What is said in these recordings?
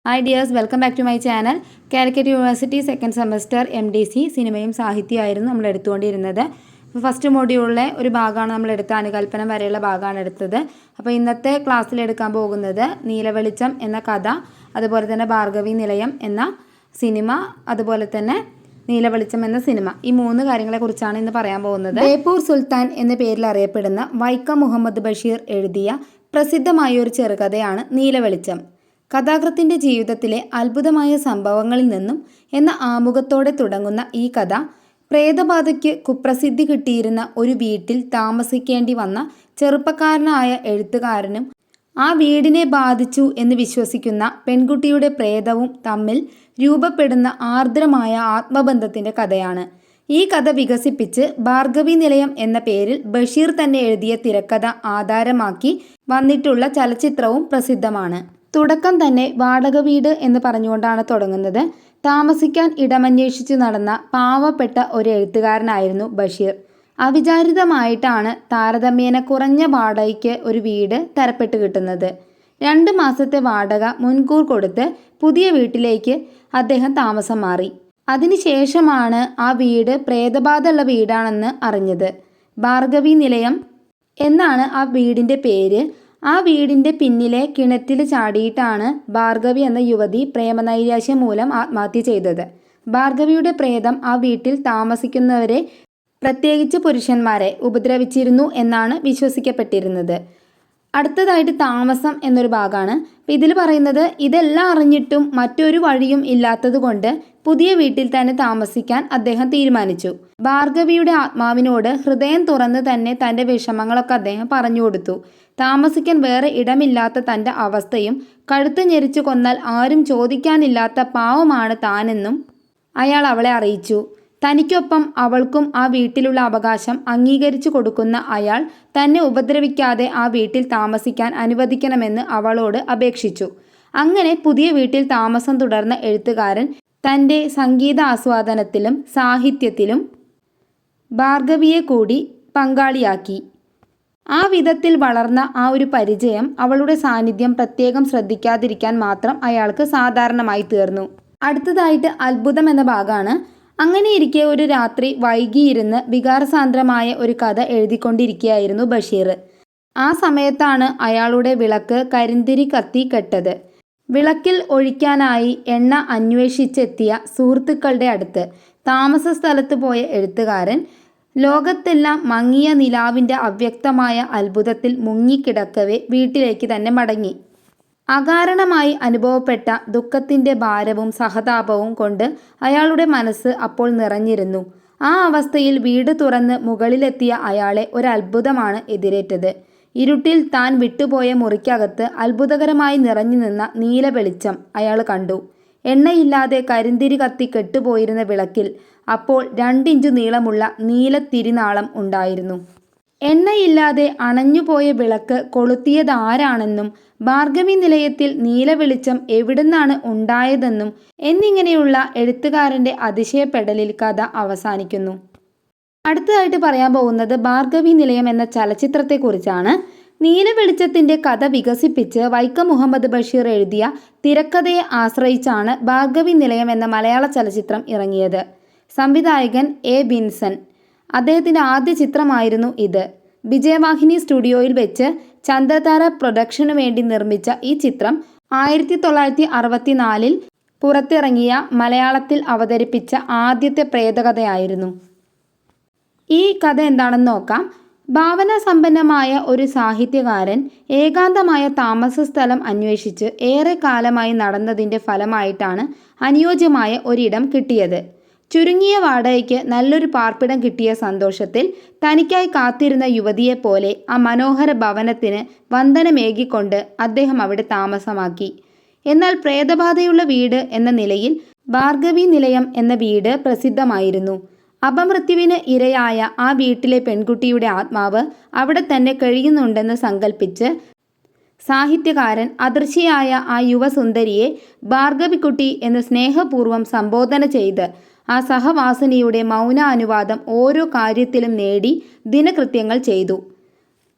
Hi dears, welcome back to my channel. Calicut university second semester MDC സിനിമയും സാഹിത്യമായിരുന്നു നമ്മൾ എടുത്തുകൊണ്ടിരുന്നത്. അപ്പോൾ first മോഡ്യൂളിലെ ഒരു ഭാഗമാണ് നമ്മൾ എടുത്ത അനുകൽപ്പനം വരെയുള്ള ഭാഗമാണ് എടുത്തത്. അപ്പോൾ ഇന്നത്തെ ക്ലാസ്സിൽ എടുക്കാൻ പോകുന്നത് നീലവെളിച്ചം എന്ന കഥ, അതുപോലെ തന്നെ ഭാർഗവി നിലയം എന്ന സിനിമ, അതുപോലെ തന്നെ നീലവെളിച്ചം എന്ന സിനിമ, ഈ മൂന്ന് കാര്യങ്ങളെക്കുറിച്ചാണ് ഇന്ന് പറയാൻ പോകുന്നത്. ബേപ്പൂർ സുൽത്താൻ എന്ന പേരിൽ അറിയപ്പെടുന്ന വൈക്കം മുഹമ്മദ് ബഷീർ എഴുതിയ പ്രസിദ്ധമായ ഒരു ചെറുകഥയാണ് നീലവെളിച്ചം. കഥാകൃത്തിൻ്റെ ജീവിതത്തിലെ അത്ഭുതമായ സംഭവങ്ങളിൽ നിന്നും എന്ന ആമുഖത്തോടെ തുടങ്ങുന്ന ഈ കഥ പ്രേതബാധയ്ക്ക് കുപ്രസിദ്ധി കിട്ടിയിരുന്ന ഒരു വീട്ടിൽ താമസിക്കേണ്ടി വന്ന ചെറുപ്പക്കാരനായ എഴുത്തുകാരനും ആ വീടിനെ ബാധിച്ചു എന്ന് വിശ്വസിക്കുന്ന പെൺകുട്ടിയുടെ പ്രേതവും തമ്മിൽ രൂപപ്പെടുന്ന ആർദ്രമായ ആത്മബന്ധത്തിൻ്റെ കഥയാണ്. ഈ കഥ വികസിപ്പിച്ച് ഭാർഗവി നിലയം എന്ന പേരിൽ ബഷീർ തന്നെ എഴുതിയ തിരക്കഥ ആധാരമാക്കി വന്നിട്ടുള്ള ചലച്ചിത്രവും പ്രസിദ്ധമാണ്. തുടക്കം തന്നെ വാടക വീട് എന്ന് പറഞ്ഞുകൊണ്ടാണ് തുടങ്ങുന്നത്. താമസിക്കാൻ ഇടമന്വേഷിച്ചു നടന്ന പാവപ്പെട്ട ഒരു എഴുത്തുകാരനായിരുന്നു ബഷീർ. അവിചാരിതമായിട്ടാണ് താരതമ്യേന കുറഞ്ഞ വാടകയ്ക്ക് ഒരു വീട് തരപ്പെട്ട് കിട്ടുന്നത്. 2 മാസത്തെ വാടക മുൻകൂർ കൊടുത്ത് പുതിയ വീട്ടിലേക്ക് അദ്ദേഹം താമസം മാറി. അതിനുശേഷമാണ് ആ വീട് പ്രേതബാധയുള്ള വീടാണെന്ന് അറിഞ്ഞത്. ഭാർഗവി നിലയം എന്നാണ് ആ വീടിൻ്റെ പേര്. ആ വീടിൻ്റെ പിന്നിലെ കിണറ്റിൽ ചാടിയിട്ടാണ് ഭാർഗവി എന്ന യുവതി പ്രേമനൈരാശ്യം മൂലം ആത്മഹത്യ ചെയ്തത്. ഭാർഗവിയുടെ പ്രേതം ആ വീട്ടിൽ താമസിക്കുന്നവരെ, പ്രത്യേകിച്ച് പുരുഷന്മാരെ ഉപദ്രവിച്ചിരുന്നു എന്നാണ് വിശ്വസിക്കപ്പെട്ടിരുന്നത്. അടുത്തതായിട്ട് താമസം എന്നൊരു ഭാഗമാണ്. അപ്പം ഇതിൽ പറയുന്നത്, ഇതെല്ലാം അറിഞ്ഞിട്ടും മറ്റൊരു വഴിയും ഇല്ലാത്തത് കൊണ്ട് പുതിയ വീട്ടിൽ തന്നെ താമസിക്കാൻ അദ്ദേഹം തീരുമാനിച്ചു. ഭാർഗവിയുടെ ആത്മാവിനോട് ഹൃദയം തുറന്ന് തന്നെ തൻ്റെ വിഷമങ്ങളൊക്കെ അദ്ദേഹം പറഞ്ഞു കൊടുത്തു. താമസിക്കാൻ വേറെ ഇടമില്ലാത്ത തൻ്റെ അവസ്ഥയും കഴുത്ത് ഞെരിച്ചു കൊന്നാൽ ആരും ചോദിക്കാനില്ലാത്ത പാവമാണ് താനെന്നും അയാൾ അവളെ അറിയിച്ചു. തനിക്കൊപ്പം അവൾക്കും ആ വീട്ടിലുള്ള അവകാശം അംഗീകരിച്ചു കൊടുക്കുന്ന അയാൾ തന്നെ ഉപദ്രവിക്കാതെ ആ വീട്ടിൽ താമസിക്കാൻ അനുവദിക്കണമെന്ന് അവളോട് അപേക്ഷിച്ചു. അങ്ങനെ പുതിയ വീട്ടിൽ താമസം തുടർന്ന എഴുത്തുകാരൻ തൻ്റെ സംഗീത ആസ്വാദനത്തിലും സാഹിത്യത്തിലും ഭാർഗവിയെ കൂടി പങ്കാളിയാക്കി. ആ വിധത്തിൽ വളർന്ന ആ ഒരു പരിചയം, അവളുടെ സാന്നിധ്യം പ്രത്യേകം ശ്രദ്ധിക്കാതിരിക്കാൻ മാത്രം അയാൾക്ക് സാധാരണമായി തീർന്നു. അടുത്തതായിട്ട് അത്ഭുതം എന്ന ഭാഗമാണ്. അങ്ങനെയിരിക്കെ ഒരു രാത്രി വൈകിയിരുന്ന് വികാരസാന്ദ്രമായ ഒരു കഥ എഴുതിക്കൊണ്ടിരിക്കുകയായിരുന്നു ബഷീർ. ആ സമയത്താണ് അയാളുടെ വിളക്ക് കരിന്തിരി കത്തി കെട്ടത്. വിളക്കിൽ ഒഴിക്കാനായി എണ്ണ അന്വേഷിച്ചെത്തിയ സുഹൃത്തുക്കളുടെ അടുത്ത് താമസ സ്ഥലത്ത് പോയ എഴുത്തുകാരൻ ലോകത്തെല്ലാം മങ്ങിയ നിലാവിൻ്റെ അവ്യക്തമായ അത്ഭുതത്തിൽ മുങ്ങിക്കിടക്കവേ വീട്ടിലേക്ക് തന്നെ മടങ്ങി. അകാരണമായി അനുഭവപ്പെട്ട ദുഃഖത്തിൻ്റെ ഭാരവും സഹതാപവും കൊണ്ട് അയാളുടെ മനസ്സ് അപ്പോൾ നിറഞ്ഞിരുന്നു. ആ അവസ്ഥയിൽ വീട് തുറന്ന് മുകളിലെത്തിയ അയാളെ ഒരത്ഭുതമാണ് എതിരേറ്റത്. ഇരുട്ടിൽ താൻ വിട്ടുപോയ മുറിക്കകത്ത് അത്ഭുതകരമായി നിറഞ്ഞു നിന്ന നീല വെളിച്ചം അയാൾ കണ്ടു. എണ്ണയില്ലാതെ കരിന്തിരി കത്തി കെട്ടുപോയിരുന്ന വിളക്കിൽ അപ്പോൾ 2 ഇഞ്ച് നീളമുള്ള നീലത്തിരിനാളം ഉണ്ടായിരുന്നു. എണ്ണയില്ലാതെ അണഞ്ഞുപോയ വിളക്ക് കൊളുത്തിയതാരാണെന്നും ഭാർഗവി നിലയത്തിൽ നീലവെളിച്ചം എവിടുന്നാണ് ഉണ്ടായതെന്നും എന്നിങ്ങനെയുള്ള എഴുത്തുകാരൻ്റെ അതിശയപ്പെടലിൽ കഥ അവസാനിക്കുന്നു. അടുത്തതായിട്ട് പറയാൻ പോകുന്നത് ഭാർഗവി നിലയം എന്ന ചലച്ചിത്രത്തെക്കുറിച്ചാണ്. നീലവെളിച്ചത്തിൻ്റെ കഥ വികസിപ്പിച്ച് വൈക്കം മുഹമ്മദ് ബഷീർ എഴുതിയ തിരക്കഥയെ ആശ്രയിച്ചാണ് ഭാർഗവി നിലയം എന്ന മലയാള ചലച്ചിത്രം ഇറങ്ങിയത്. സംവിധായകൻ A. ബിൻസൺ. അദ്ദേഹത്തിൻ്റെ ആദ്യ ചിത്രമായിരുന്നു ഇത്. വിജയവാഹിനി സ്റ്റുഡിയോയിൽ വെച്ച് ചന്ദ്രതാര പ്രൊഡക്ഷനു വേണ്ടി നിർമ്മിച്ച ഈ ചിത്രം 1964 പുറത്തിറങ്ങിയ മലയാളത്തിൽ അവതരിപ്പിച്ച ആദ്യത്തെ പ്രേതകഥയായിരുന്നു. ഈ കഥ എന്താണെന്ന് നോക്കാം. ഭാവനാസമ്പന്നമായ ഒരു സാഹിത്യകാരൻ ഏകാന്തമായ താമസ സ്ഥലം അന്വേഷിച്ച് ഏറെ കാലമായി നടന്നതിൻ്റെ ഫലമായിട്ടാണ് അനുയോജ്യമായ ഒരിടം കിട്ടിയത്. ചുരുങ്ങിയ വാടകയ്ക്ക് നല്ലൊരു പാർപ്പിടം കിട്ടിയ സന്തോഷത്തിൽ തനിക്കായി കാത്തിരുന്ന യുവതിയെപ്പോലെ ആ മനോഹര ഭവനത്തിന് വന്ദനമേകിക്കൊണ്ട് അദ്ദേഹം അവിടെ താമസമാക്കി. എന്നാൽ പ്രേതബാധയുള്ള വീട് എന്ന നിലയിൽ ഭാർഗവി നിലയം എന്ന വീട് പ്രസിദ്ധമായിരുന്നു. അപമൃത്യുവിന് ഇരയായ ആ വീട്ടിലെ പെൺകുട്ടിയുടെ ആത്മാവ് അവിടെ തന്നെ കഴിയുന്നുണ്ടെന്ന് സങ്കല്പിച്ച് സാഹിത്യകാരൻ അദൃശ്യയായ ആ യുവസുന്ദരിയെ ഭാർഗവിക്കുട്ടി എന്ന് സ്നേഹപൂർവ്വം സംബോധന ചെയ്ത് ആ സഹവാസിനിയുടെ മൗന അനുവാദം ഓരോ കാര്യത്തിലും നേടി ദിനകൃത്യങ്ങൾ ചെയ്തു.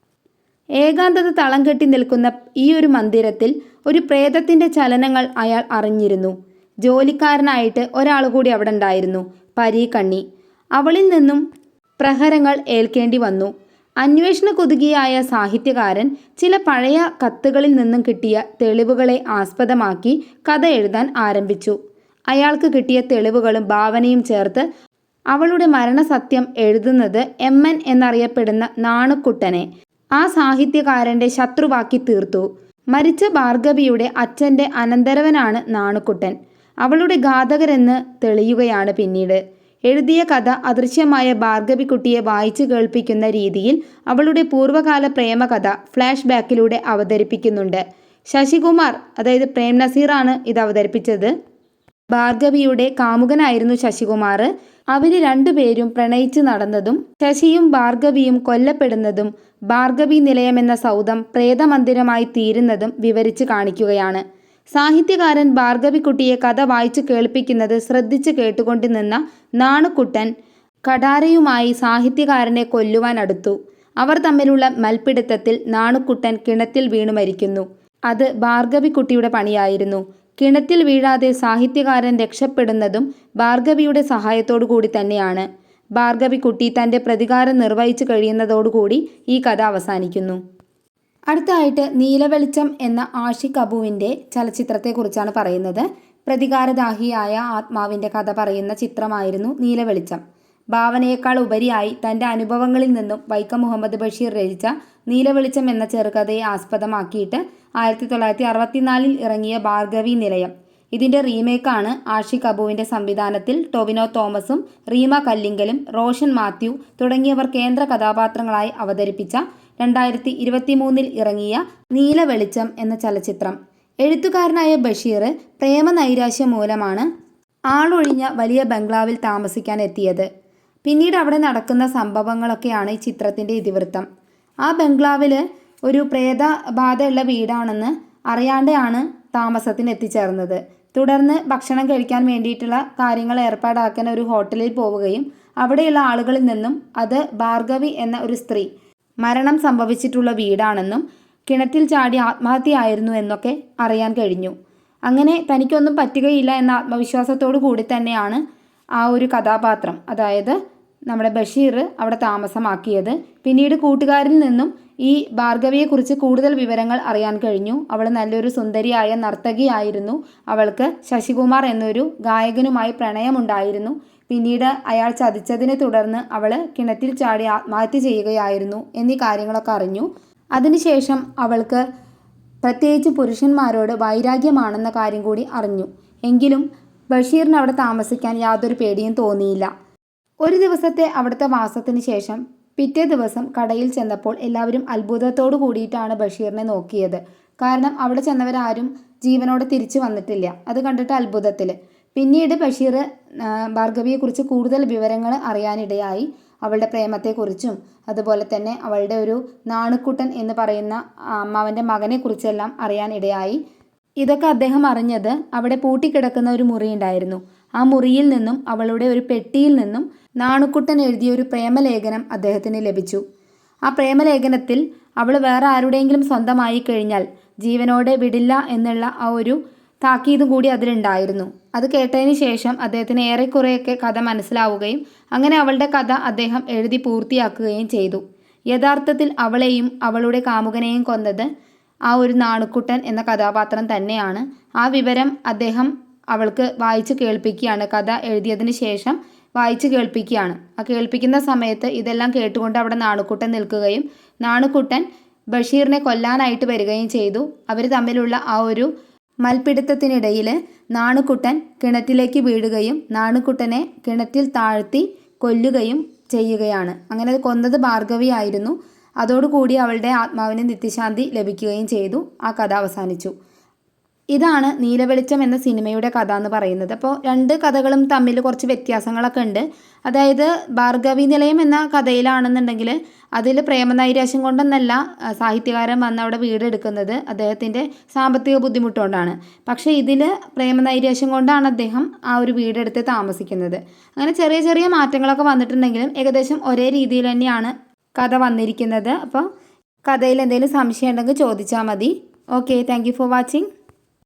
ഏകാന്തത തളം കെട്ടി നിൽക്കുന്ന ഈ ഒരു മന്ദിരത്തിൽ ഒരു പ്രേതത്തിൻ്റെ ചലനങ്ങൾ അയാൾ അറിഞ്ഞിരുന്നു. ജോലിക്കാരനായിട്ട് ഒരാൾ കൂടി അവിടെ ഉണ്ടായിരുന്നു, പരീക്കണ്ണി. അവളിൽ നിന്നും പ്രഹരങ്ങൾ ഏൽക്കേണ്ടി വന്നു. അന്വേഷണ കൊതുകിയായ സാഹിത്യകാരൻ ചില പഴയ കത്തുകളിൽ നിന്നും കിട്ടിയ തെളിവുകളെ ആസ്പദമാക്കി കഥ എഴുതാൻ ആരംഭിച്ചു. അയാൾക്ക് കിട്ടിയ തെളിവുകളും ഭാവനയും ചേർത്ത് അവളുടെ മരണസത്യം എഴുതുന്നത് MN എന്നറിയപ്പെടുന്ന നാണുക്കുട്ടനെ ആ സാഹിത്യകാരൻ്റെ ശത്രുവാക്കി തീർത്തു. മരിച്ച ഭാർഗവിയുടെ അച്ഛൻ്റെ അനന്തരവനാണ് നാണുക്കുട്ടൻ. അവളുടെ ഘാതകരെന്ന് തെളിയുകയാണ് പിന്നീട്. എഴുതിയ കഥ അദൃശ്യമായ ഭാർഗവിക്കുട്ടിയെ വായിച്ചു കേൾപ്പിക്കുന്ന രീതിയിൽ അവളുടെ പൂർവ്വകാല പ്രേമകഥ ഫ്ലാഷ് ബാക്കിലൂടെ അവതരിപ്പിക്കുന്നുണ്ട്. ശശികുമാർ, അതായത് പ്രേം നസീറാണ് ഇത് അവതരിപ്പിച്ചത്. ഭാർഗവിയുടെ കാമുകനായിരുന്നു ശശികുമാർ. അവര് രണ്ടുപേരും പ്രണയിച്ച് നടന്നതും ശശിയും ഭാർഗവിയും കൊല്ലപ്പെടുന്നതും ഭാർഗവി നിലയമെന്ന സൗധം പ്രേതമന്ദിരമായി തീരുന്നതും വിവരിച്ച് കാണിക്കുകയാണ്. സാഹിത്യകാരൻ ഭാർഗവിക്കുട്ടിയെ കഥ വായിച്ചു കേൾപ്പിക്കുന്നത് ശ്രദ്ധിച്ചു കേട്ടുകൊണ്ട് നിന്ന നാണുക്കുട്ടൻ കടാരയുമായി സാഹിത്യകാരനെ കൊല്ലുവാൻ അടുത്തു. അവർ തമ്മിലുള്ള മൽപ്പിടുത്തത്തിൽ നാണുക്കുട്ടൻ കിണറ്റിൽ വീണു മരിക്കുന്നു. അത് ഭാർഗവിക്കുട്ടിയുടെ പണിയായിരുന്നു. കിണറ്റിൽ വീഴാതെ സാഹിത്യകാരൻ രക്ഷപ്പെടുന്നതും ഭാർഗവിയുടെ സഹായത്തോടു കൂടി തന്നെയാണ്. ഭാർഗവിക്കുട്ടി തൻ്റെ പ്രതികാരം നിർവഹിച്ചു കഴിയുന്നതോടുകൂടി ഈ കഥ അവസാനിക്കുന്നു. അടുത്തതായിട്ട് നീലവെളിച്ചം എന്ന ആഷിഖ് അബുവിൻ്റെ ചലച്ചിത്രത്തെക്കുറിച്ചാണ് പറയുന്നത്. പ്രതികാരദാഹിയായ ആത്മാവിൻ്റെ കഥ പറയുന്ന ചിത്രമായിരുന്നു നീലവെളിച്ചം. ഭാവനയേക്കാൾ ഉപരിയായി തൻ്റെ അനുഭവങ്ങളിൽ നിന്നും വൈക്കം മുഹമ്മദ് ബഷീർ രചിച്ച നീലവെളിച്ചം എന്ന ചെറുകഥയെ ആസ്പദമാക്കിയിട്ട് 1964 ഇറങ്ങിയ ഭാർഗവി നിലയം. ഇതിൻ്റെ റീമേക്കാണ് ആഷിഖ് അബുവിൻ്റെ സംവിധാനത്തിൽ ടൊവിനോ തോമസും റീമ കല്ലിങ്കലും റോഷൻ മാത്യു തുടങ്ങിയവർ കേന്ദ്ര കഥാപാത്രങ്ങളായി അവതരിപ്പിച്ച 2023 ഇറങ്ങിയ നീലവെളിച്ചം എന്ന ചലച്ചിത്രം. എഴുത്തുകാരനായ ബഷീർ പ്രേമനൈരാശ്യം മൂലമാണ് ആളൊഴിഞ്ഞ വലിയ ബംഗ്ലാവിൽ താമസിക്കാൻ എത്തിയത്. പിന്നീട് അവിടെ നടക്കുന്ന സംഭവങ്ങളൊക്കെയാണ് ഈ ചിത്രത്തിൻ്റെ ഇതിവൃത്തം. ആ ബംഗ്ലാവിൽ ഒരു പ്രേതബാധയുള്ള വീടാണെന്ന് അറിയാണ്ടാണ് താമസത്തിന് എത്തിച്ചേർന്നത്. തുടർന്ന് ഭക്ഷണം കഴിക്കാൻ വേണ്ടിയിട്ടുള്ള കാര്യങ്ങൾ ഏർപ്പാടാക്കാൻ ഒരു ഹോട്ടലിൽ പോവുകയും അവിടെയുള്ള ആളുകളിൽ നിന്നും അത് ഭാർഗവി എന്ന ഒരു സ്ത്രീ മരണം സംഭവിച്ചിട്ടുള്ള വീടാണെന്നും കിണറ്റിൽ ചാടി ആത്മഹത്യയായിരുന്നു എന്നൊക്കെ അറിയാൻ കഴിഞ്ഞു. അങ്ങനെ തനിക്കൊന്നും പറ്റുകയില്ല എന്ന ആത്മവിശ്വാസത്തോടു കൂടി തന്നെയാണ് ആ ഒരു കഥാപാത്രം, അതായത് നമ്മുടെ ബഷീർ അവിടെ താമസമാക്കിയത്. പിന്നീട് കൂട്ടുകാരിൽ നിന്നും ഈ ഭാർഗവിയെക്കുറിച്ച് കൂടുതൽ വിവരങ്ങൾ അറിയാൻ കഴിഞ്ഞു. അവൾ നല്ലൊരു സുന്ദരിയായ നർത്തകിയായിരുന്നു. അവൾക്ക് ശശികുമാർ എന്നൊരു ഗായകനുമായി പ്രണയമുണ്ടായിരുന്നു. പിന്നീട് അയാൾ ചതിച്ചതിനെ തുടർന്ന് അവൾ കിണറ്റിൽ ചാടി ആത്മഹത്യ ചെയ്യുകയായിരുന്നു എന്നീ കാര്യങ്ങളൊക്കെ അറിഞ്ഞു. അതിനുശേഷം അവൾക്ക് പ്രത്യേകിച്ച് പുരുഷന്മാരോട് വൈരാഗ്യമാണെന്ന കാര്യം കൂടി അറിഞ്ഞു. എങ്കിലും ബഷീറിന് അവിടെ താമസിക്കാൻ യാതൊരു പേടിയും തോന്നിയില്ല. ഒരു ദിവസത്തെ അവിടുത്തെ വാസത്തിന് ശേഷം പിറ്റേ ദിവസം കടയിൽ ചെന്നപ്പോൾ എല്ലാവരും അത്ഭുതത്തോടു കൂടിയിട്ടാണ് ബഷീറിനെ നോക്കിയത്. കാരണം അവിടെ ചെന്നവരാരും ജീവനോടെ തിരിച്ചു വന്നിട്ടില്ല. അത് കണ്ടിട്ട് അത്ഭുതത്തിൽ. പിന്നീട് ബഷീർ ഭാർഗവിയെക്കുറിച്ച് കൂടുതൽ വിവരങ്ങൾ അറിയാനിടയായി. അവളുടെ പ്രേമത്തെക്കുറിച്ചും അതുപോലെ തന്നെ അവളുടെ ഒരു നാണുക്കുട്ടൻ എന്ന് പറയുന്ന അമ്മാവൻ്റെ മകനെക്കുറിച്ചെല്ലാം അറിയാനിടയായി. ഇതൊക്കെ അദ്ദേഹം അറിഞ്ഞത് അവിടെ പൂട്ടിക്കിടക്കുന്ന ഒരു മുറി ഉണ്ടായിരുന്നു. ആ മുറിയിൽ നിന്നും അവളുടെ ഒരു പെട്ടിയിൽ നിന്നും നാണുക്കുട്ടൻ എഴുതിയ ഒരു പ്രേമലേഖനം അദ്ദേഹത്തിന് ലഭിച്ചു. ആ പ്രേമലേഖനത്തിൽ അവൾ വേറെ ആരുടെയെങ്കിലും സ്വന്തമായി കഴിഞ്ഞാൽ ജീവനോടെ വിടില്ല എന്നുള്ള ആ ഒരു താക്കീതും കൂടി അതിലുണ്ടായിരുന്നു. അത് കേട്ടതിന് ശേഷം അദ്ദേഹത്തിന് ഏറെക്കുറെയൊക്കെ കഥ മനസ്സിലാവുകയും അങ്ങനെ അവളുടെ കഥ അദ്ദേഹം എഴുതി പൂർത്തിയാക്കുകയും ചെയ്തു. യഥാർത്ഥത്തിൽ അവളെയും അവളുടെ കാമുകനെയും കൊന്നത് ആ ഒരു നാണുക്കുട്ടൻ എന്ന കഥാപാത്രം തന്നെയാണ്. ആ വിവരം അദ്ദേഹം അവൾക്ക് വായിച്ചു കേൾപ്പിക്കുകയാണ്. കഥ എഴുതിയതിന് ശേഷം വായിച്ചു കേൾപ്പിക്കുകയാണ്. ആ കേൾപ്പിക്കുന്ന സമയത്ത് ഇതെല്ലാം കേട്ടുകൊണ്ട് അവിടെ നാണുക്കുട്ടൻ നിൽക്കുകയും നാണുക്കുട്ടൻ ബഷീറിനെ കൊല്ലാനായിട്ട് വരികയും ചെയ്തു. അവർ തമ്മിലുള്ള ആ ഒരു മൽപ്പിടുത്തത്തിനിടയിൽ നാണുക്കുട്ടൻ കിണറ്റിലേക്ക് വീഴുകയും നാണുക്കുട്ടനെ കിണറ്റിൽ താഴ്ത്തി കൊല്ലുകയും ചെയ്യുകയാണ്. അങ്ങനെ കൊന്നത് ഭാർഗവി ആയിരുന്നു. അതോടുകൂടി അവളുടെ ആത്മാവിന് നിത്യശാന്തി ലഭിക്കുകയും ചെയ്തു. ആ കഥ അവസാനിച്ചു. ഇതാണ് നീലവെളിച്ചം എന്ന സിനിമയുടെ കഥ എന്ന് പറയുന്നത്. അപ്പോൾ രണ്ട് കഥകളും തമ്മിൽ കുറച്ച് വ്യത്യാസങ്ങളൊക്കെ ഉണ്ട്. അതായത് ഭാർഗവി നിലയം എന്ന കഥയിലാണെന്നുണ്ടെങ്കിൽ അതിൽ പ്രേമനൈരാശ്യം കൊണ്ടെന്നല്ല സാഹിത്യകാരൻ വന്ന് അവിടെ വീടെടുക്കുന്നത്, അദ്ദേഹത്തിൻ്റെ സാമ്പത്തിക ബുദ്ധിമുട്ടുകൊണ്ടാണ്. പക്ഷേ ഇതിൽ പ്രേമനൈരാശ്യം കൊണ്ടാണ് അദ്ദേഹം ആ ഒരു വീടെടുത്ത് താമസിക്കുന്നത്. അങ്ങനെ ചെറിയ ചെറിയ മാറ്റങ്ങളൊക്കെ വന്നിട്ടുണ്ടെങ്കിലും ഏകദേശം ഒരേ രീതിയിൽ തന്നെയാണ് കഥ വന്നിരിക്കുന്നത്. അപ്പോൾ കഥയിൽ എന്തെങ്കിലും സംശയം ഉണ്ടെങ്കിൽ ചോദിച്ചാൽ മതി. Okay, thank you for watching.